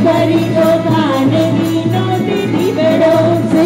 भरी जो खाने की नोती दी बड़ो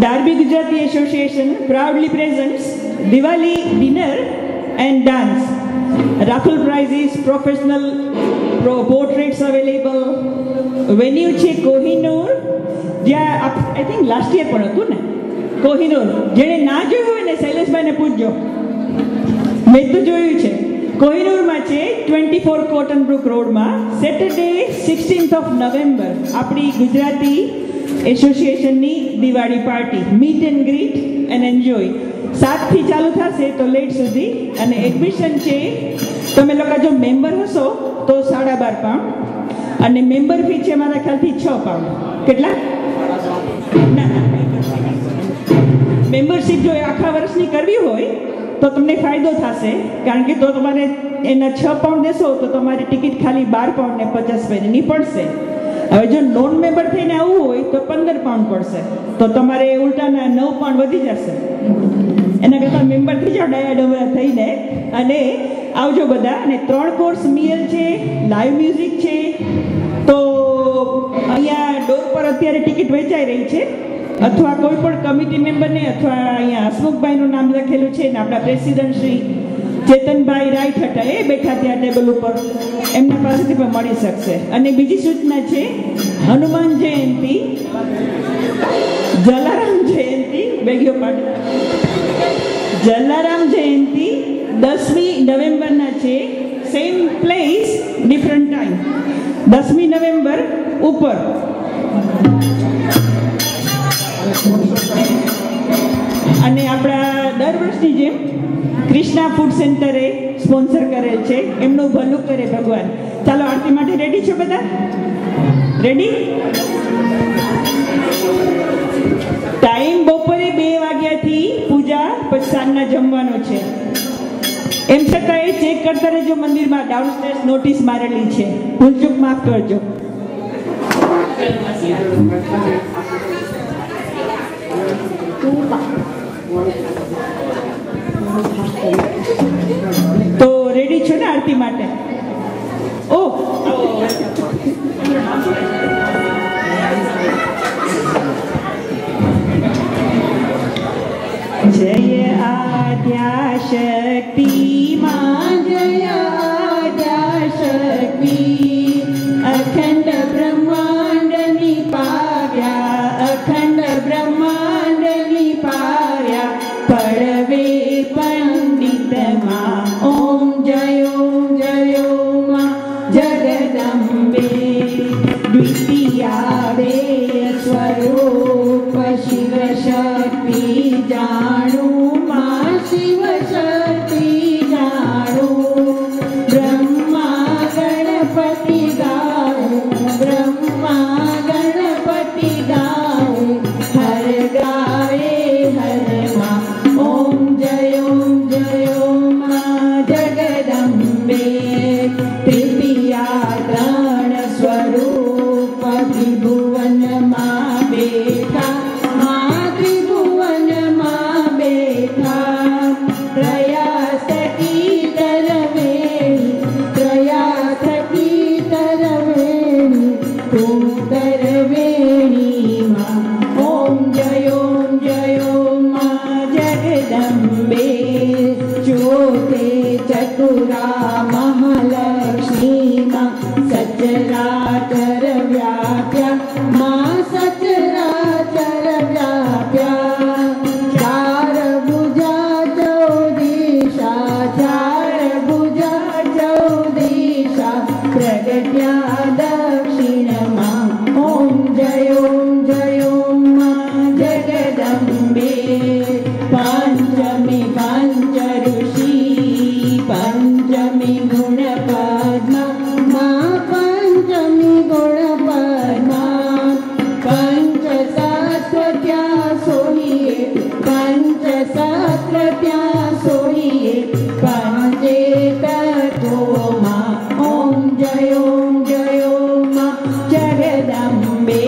Darby Gujarati Association proudly presents Diwali dinner and dance. Raffle prizes, professional portraits available. Venue છે કોહિનૂર, જ્યાં I think last year પણ હતું ને કોહિનૂર. જેણે ના જોયું હોય ને શૈલેષભાઈને પૂછજો, મેં તો જોયું છે. કોહિનૂરમાં છે 24 કોટન બ્રુક રોડમાં સેટરડે 16th of November આપણી ગુજરાતી એસોસિએશનની Diwali party. Meet and greet and enjoy. 7 થી ચાલુ થશે તો લેટ સુધી. અને એડમિશન છે, તમે લોકો જો મેમ્બર હશો તો £12.5 અને મેમ્બર ફી છે મારા ખ્યાલથી £6. કેટલા? ના, મેમ્બરશીપ જો આખા વર્ષની કરવી હોય તો તમને ફાયદો થશે, કારણ કે તો તમારે એના £6 દેશો તો તમારી ટિકિટ ખાલી £12.50 પડશે. હવે જો નોન મેમ્બર થઈને આવવું હોય તો £15 પડશે, તો તમારે ઉલટાના £9 વધી જશે. એના કરતાં મેમ્બર થઈ જાઓ ડાયા ડમરા થઈને અને આવજો બધા. અને 3 કોર્સ મીલ છે, લાઈવ મ્યુઝિક છે. તો અહીંયા ડોર પર અત્યારે ટિકિટ વેચાઈ રહી છે, અથવા કોઈ પણ કમિટી મેમ્બરને, અથવા અહીંયા હસમુખભાઈનું નામ લખેલું છે ને આપણા પ્રેસિડન્ટ શ્રી ચેતનભાઈ રાઈટ હતા, એ બેઠા ત્યાં ટેબલ ઉપર, એમના પાસેથી પણ મળી શકશે. અને બીજી સૂચના છે, હનુમાન જયંતિ, જલારામ જયંતિ, બેગ્યો પાર્ટ, જલારામ જયંતિ 10મી નવેમ્બરના છે. Same place different time. 10મી નવેમ્બર ઉપર. અને આપણા દર વર્ષની જેમ કૃષ્ણા ફૂડ સેન્ટરે સ્પોન્સર કરેલ છે, એમનું ભલું કરે ભગવાન. ચાલો આરતી માટે રેડી છો બધા? રેડી? ટાઈમ બપોરે 2 વાગ્યાથી પૂજા, પછી સાંજના જમવાનો છે. એમ છતાં એ ચેક કરતા રહેજો મંદિરમાં, ડાઉનસ્ટેર્સ નોટિસ મારેલી છે, ભૂલચૂક માફ કરજો. તો રેડી છો ને આરતી માટે? ઓ જય આદ્યા શક્તિ માં, જય આદ્યા શક્તિ, અખંડ બ્રહ્માંડ નિપાવ્યા, અખંડ બ્રહ્માંડ નિપાવ્યા, પડવે પંડિતમાં. ઓમ જયો માં જગદંબે, દ્વિતીયાદે સ્વરૂપ શિવ શક્તિ જાણું, માં શિવ શક્તિ જાણું. બ્રહ્મા ગણપતિ ગાઉં, બ્રહ્મા ગણપતિ ગાઉં, હર ગાવે હર માં. ઓમ જયો માં જગદંબે, તૃતીયા ત્રણ સ્વરૂપ त्रिभुवन मां बेठा, मां त्रिभुवन मां बेठा। प्रयास की तरवेणी, प्रयास की तरवेणी, तुम तरवेणी मां। ओम जय मां जगदम्बे। ज्योते चतुरा महालक्ष्मी मां, सचराचर व्याप्या मां, सचराचर व्याप्या। चार भुजा चौदिशा, चार भुजा चौदिशा, प्रगट्या दक्षिण मां। ओम जय मां जगदम्बे। पंचमी पंच ऋषि, पंचमी गुण पद्मा मां, पंचमी गुण पद्मा। पंच सहस्र त्या सोहिए, पंच सहस्र त्या सोहिए, पंचे तत्व मां। ओम जय मां जगदम्बे।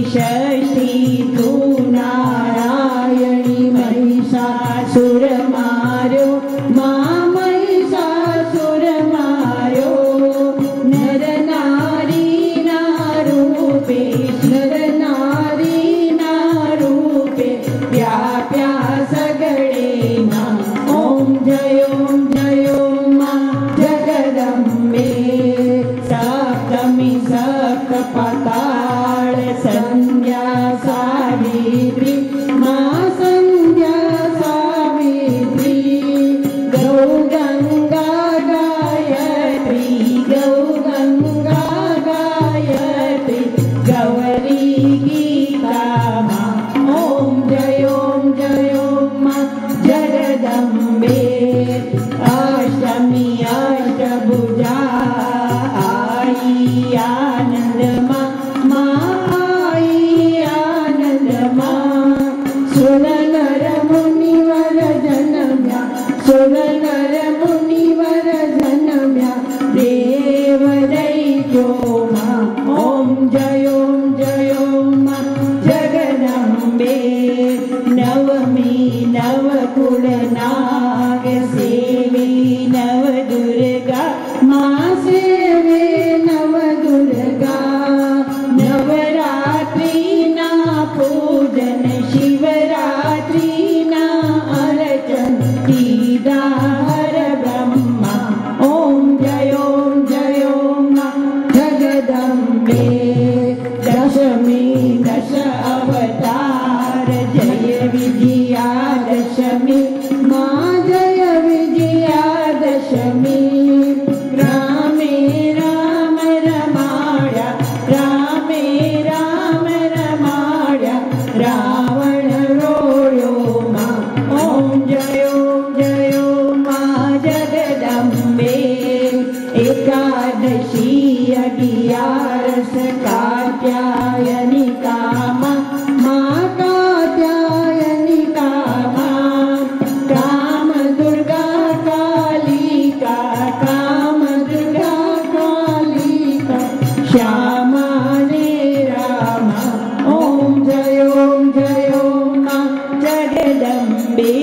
षष्ठी तू नारायणी महिषासुर मार्यो मां, महिषासुर मार्यो। नर नारी ना रूपे, नर नारी ना रूपे, व्याप्या सगळे मां। ओम जय मां जगदम्बे। सप्तमी सप्त पाताळ संध्या सावित्री मां, संध्या सावित्री। गौ गंगा गायत्री, गौ गंगा गायत्री, गौरी गीता मां। ओम जय मां जगदम्बे। अष्टमी अष्टभुजा आई आनंद मां, मां आई आनंद मां। सुर नर मुनिवर जनम्या, सुर नर मुनिवर जनम्या, देव दैत्यो मां। ओम जय मां जगदम्बे। नवमी नवकुल नाग सेवे नव दुर्गा मां, सेवे नव दुर्गा। नवरात्रि ना पूजन, शिवरात्रि ना अर्चन, दीदार ब्रह्मा। ओम जय मां जगदम्बे। दशमी दश अवतार, जय विजयादशमी मां, जय विजयादशमी। रामे राम रमाया, रामे राम रमाया, रावण रोयो मां। ओम जय मां जगदम्बे। एकादशी अगियारस कात्यायनिका मां, मां कात्यायनिका मां। काम दुर्गा कालिका, काम दुर्गा कालिका, श्यामा ने रामा। ओम जय मां जगदम्बे।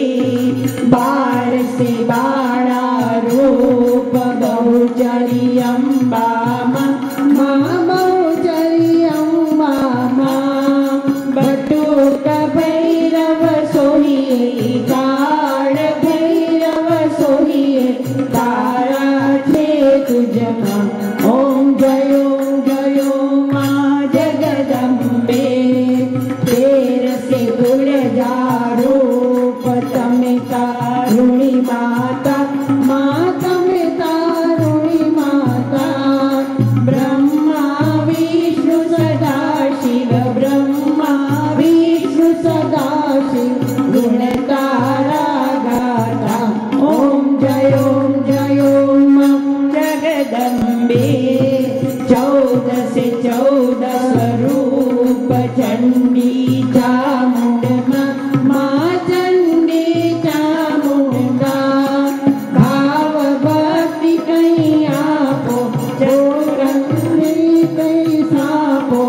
बार से बाणा रूप बहुचरी अम्बा मां, मां बहुचरी अम्बा मां। बटुक भैरव सोहिए, काळ भैरव सोहिए, तारा छे तुझ मां। ओम जय मां जगदम्बे। तेर से गुरजा रूप तमे तारुणी माता, मां तमे तारुणी माता। ब्रह्मा विष्णु सदा शिव, ब्रह्मा विष्णु सदा शिव, गुण तारा गाता। ओम जय मां जगदम्बे। 14 से 14 स्वरूप चंडी चामुंडा मां, चंडी चामुंडा। भाव भक्ति कहीं आपो, जो रंगी कहीं सापो,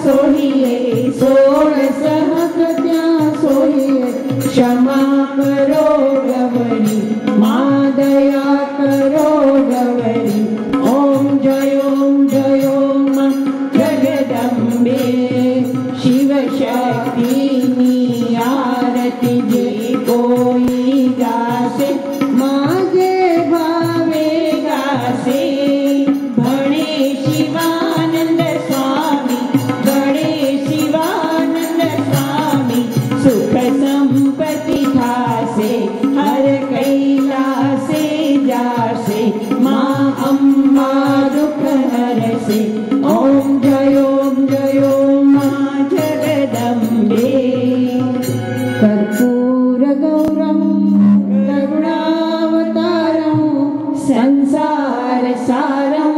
सोहिए 16 सहस्र त्या सोहिए क्षमा करो गवरी माँ दया करो गवरी ओम जय माँ जगदम्बे शिव शक्ति आरती जे कोई गासे माजे भावे गासे भणे शिवानंद स्वामी भणे शिवानंद स्वामी सुख संपत्ति थासे हर कैलासे जासे माँ अम्मा दुख हरसे ओम जय माँ जगदम्बे कर्पूर गौरम करुणावतारम संसार सारम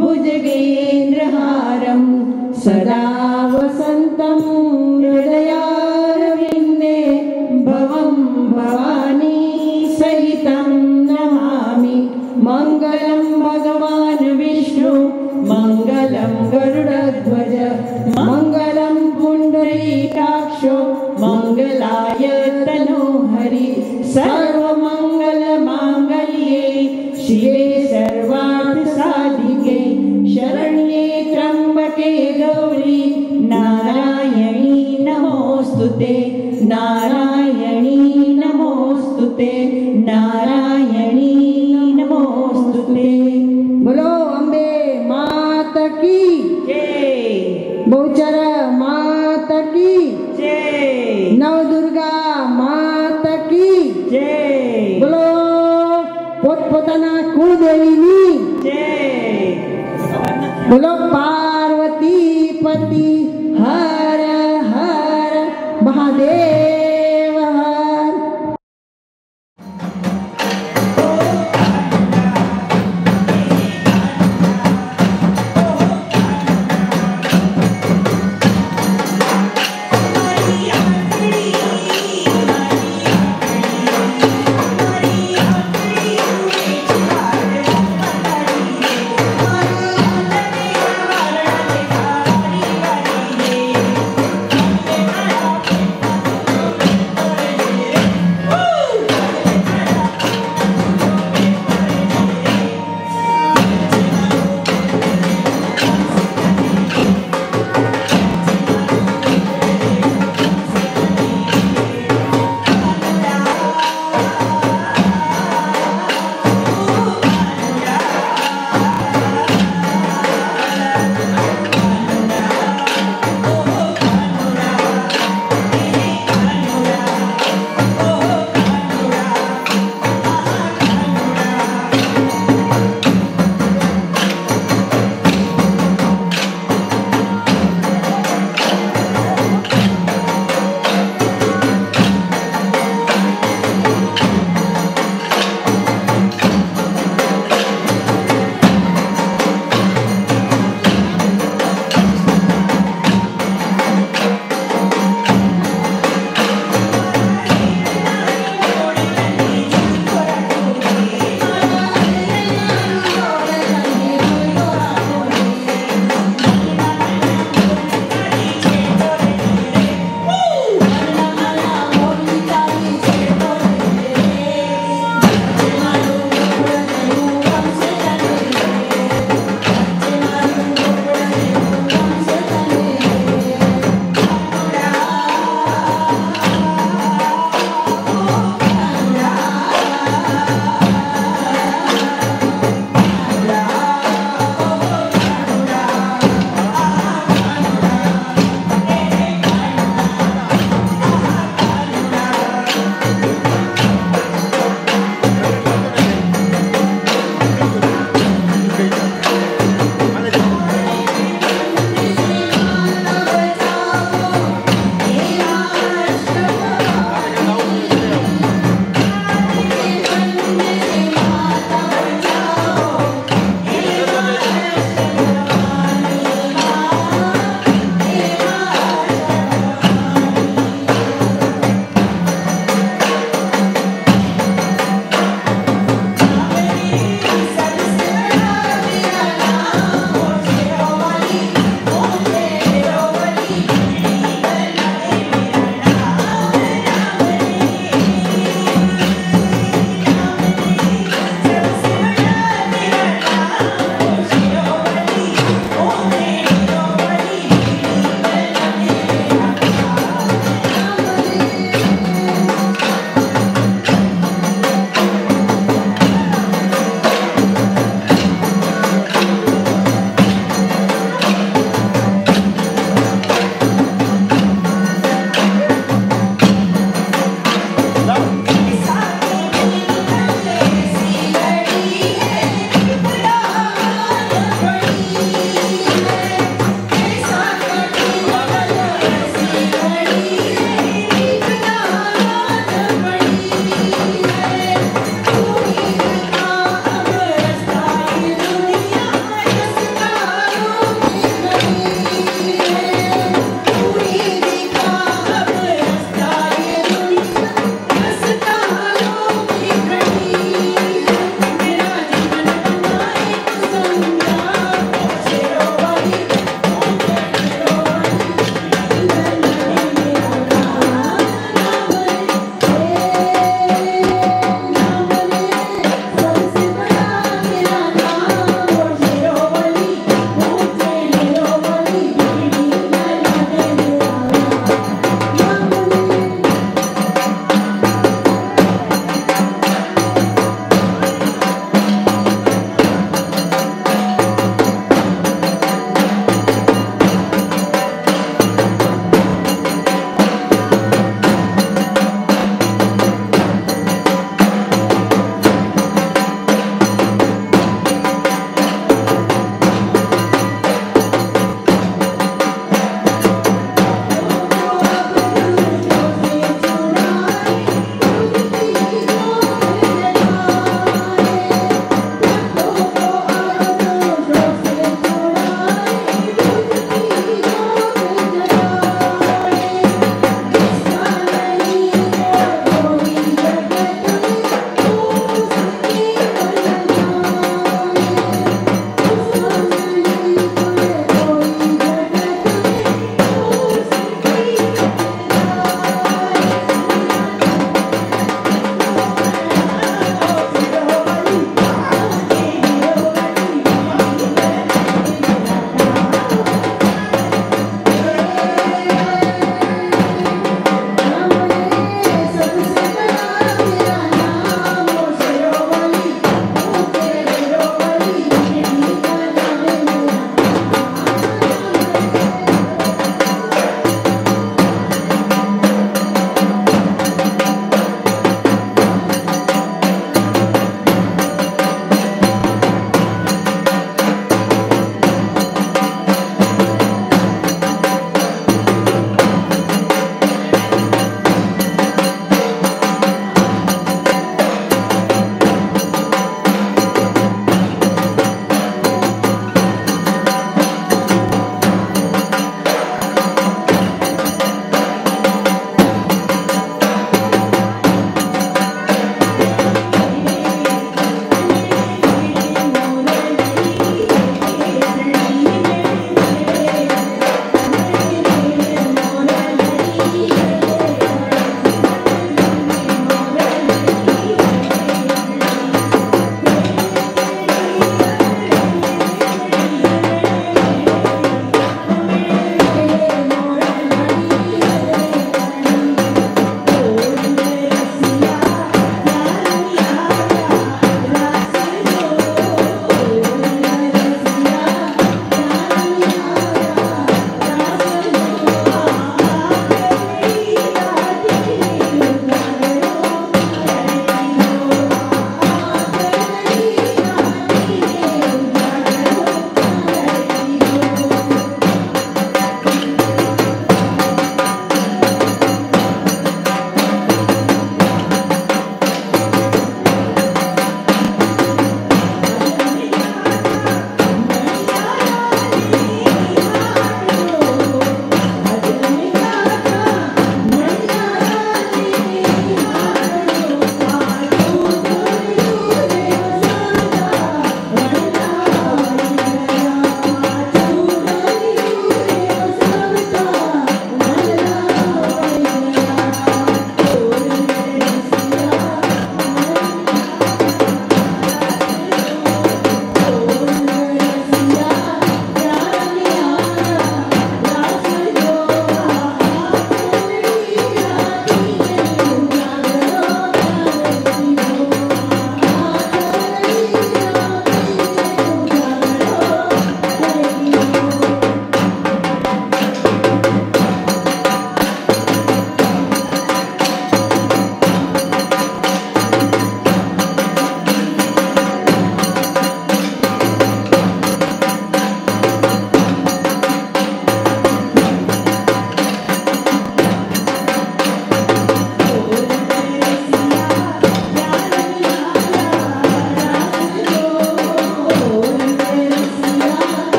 भुजगेन्द्रहारम सदा वसंतम हृदयारविन्दे भवं भवानी सहितं नमामि मंगलम भगवान विष्णु मंगलम गरुड़ध्वज मंगलम पुंडरीकाक्षो मंगलाय तनोहरि सर्वमंगल मांगल्ये शिवे सर्वार्थ साधिके शरण्ये त्र्यंबके गौरी नारायणी नमोस्तुते नारायणी नमोस्तुते नारायणी नमोस्तुते। बोलो अम्बे मात की जय बहुचर मात की जय नवदुर्गा मात की जय बोलो पोतपोताना कुलदेवीनी जय बोलो पार्वती पति हर हर महादेव हर। Hare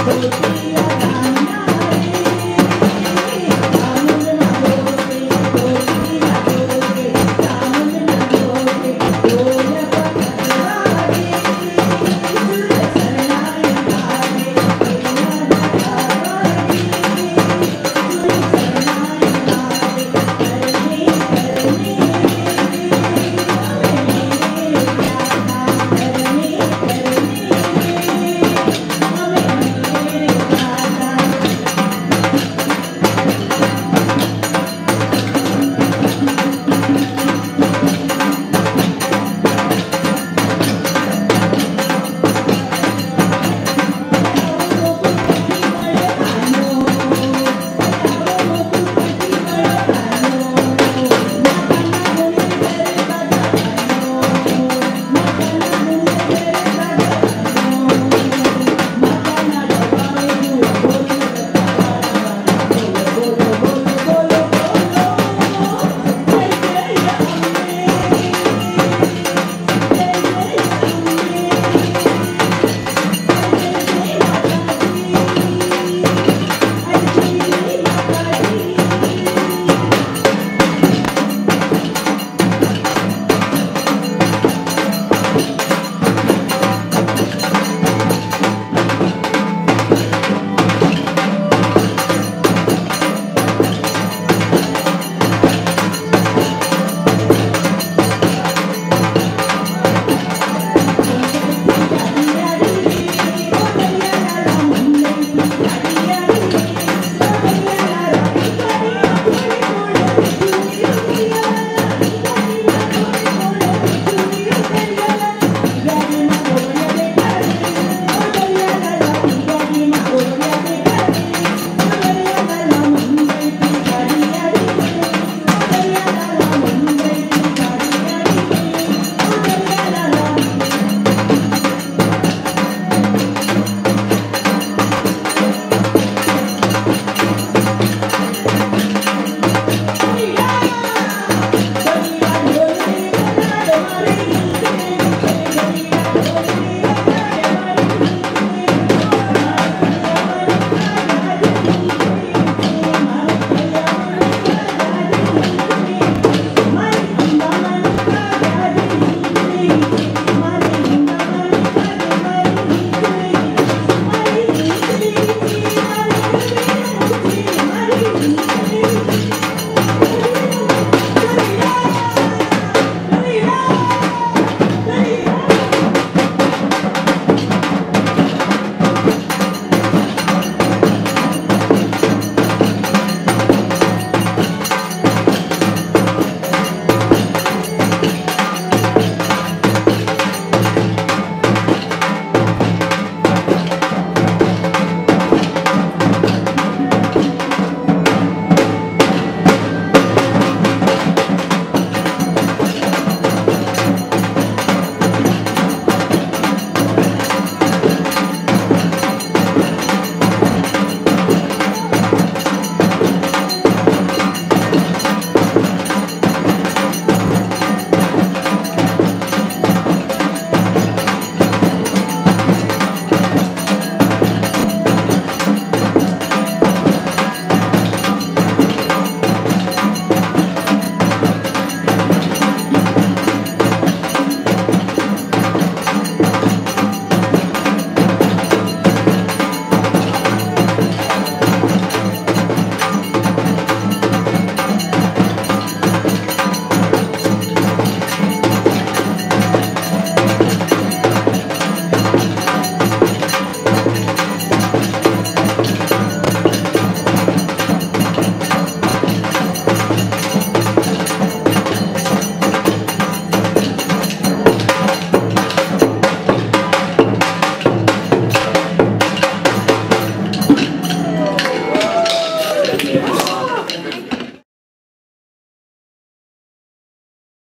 होती